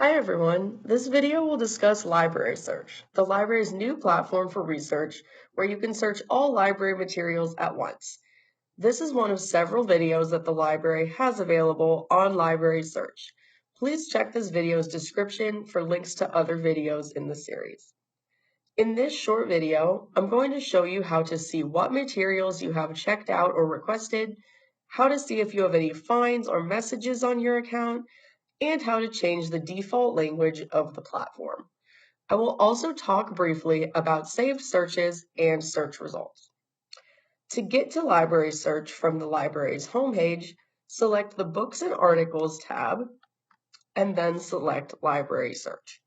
Hi everyone. This video will discuss Library Search, the library's new platform for research where you can search all library materials at once. This is one of several videos that the library has available on Library Search. Please check this video's description for links to other videos in the series. In this short video, I'm going to show you how to see what materials you have checked out or requested, how to see if you have any fines or messages on your account, and how to change the default language of the platform. I will also talk briefly about saved searches and search results. To get to Library Search from the library's homepage, select the Books and Articles tab, and then select Library Search.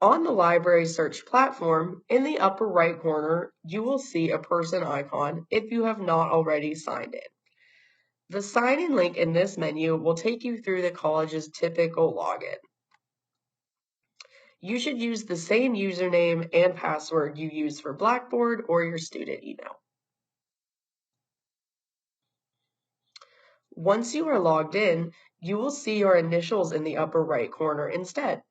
On the Library Search platform, in the upper right corner, you will see a person icon if you have not already signed in. The sign-in link in this menu will take you through the college's typical login. You should use the same username and password you use for Blackboard or your student email. Once you are logged in, you will see your initials in the upper right corner instead.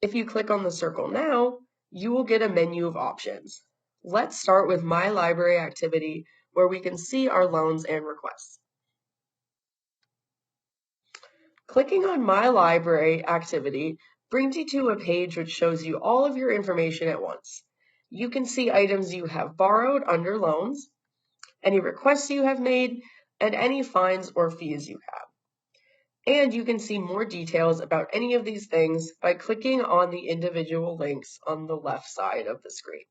If you click on the circle now, you will get a menu of options. Let's start with My Library Activity, where we can see our loans and requests. Clicking on My Library Activity brings you to a page which shows you all of your information at once. You can see items you have borrowed under loans, any requests you have made, and any fines or fees you have. And you can see more details about any of these things by clicking on the individual links on the left side of the screen.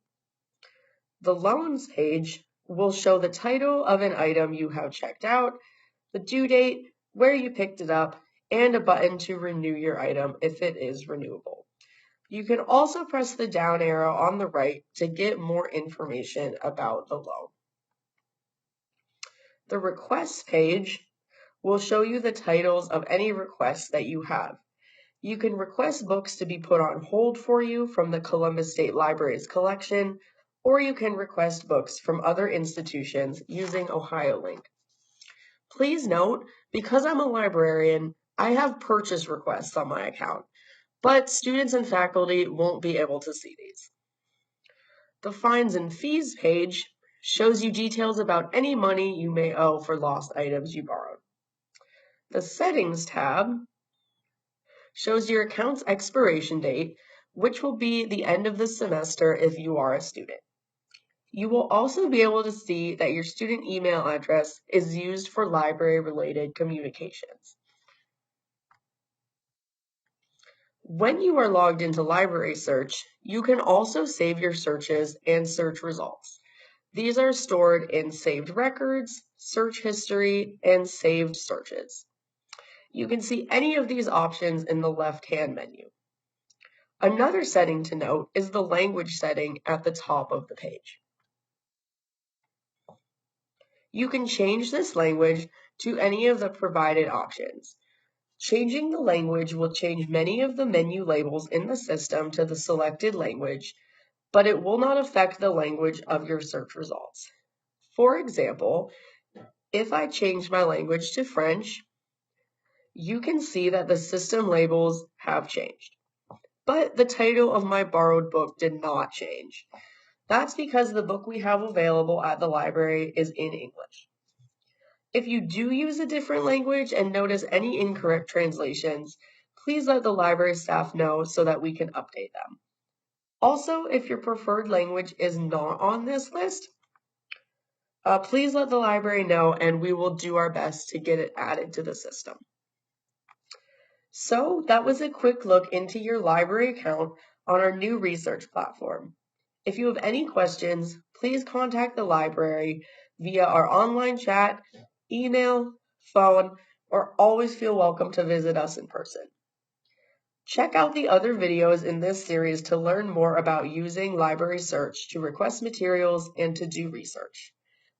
The Loans page will show the title of an item you have checked out, the due date, where you picked it up, and a button to renew your item if it is renewable. You can also press the down arrow on the right to get more information about the loan. The Requests page will show you the titles of any requests that you have. You can request books to be put on hold for you from the Columbus State Library's collection, or you can request books from other institutions using OhioLink. Please note, because I'm a librarian, I have purchase requests on my account, but students and faculty won't be able to see these. The Fines and Fees page shows you details about any money you may owe for lost items you borrowed. The Settings tab shows your account's expiration date, which will be the end of the semester if you are a student. You will also be able to see that your student email address is used for library-related communications. When you are logged into Library Search, you can also save your searches and search results. These are stored in Saved Records, Search History, and Saved Searches. You can see any of these options in the left-hand menu. Another setting to note is the language setting at the top of the page. You can change this language to any of the provided options. Changing the language will change many of the menu labels in the system to the selected language, but it will not affect the language of your search results. For example, if I change my language to French, you can see that the system labels have changed, but the title of my borrowed book did not change. That's because the book we have available at the library is in English. If you do use a different language and notice any incorrect translations, please let the library staff know so that we can update them. Also, if your preferred language is not on this list, please let the library know and we will do our best to get it added to the system. So that was a quick look into your library account on our new research platform. If you have any questions, please contact the library via our online chat, email, phone, or always feel welcome to visit us in person. Check out the other videos in this series to learn more about using Library Search to request materials and to do research.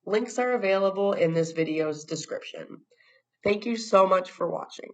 Links are available in this video's description. Thank you so much for watching.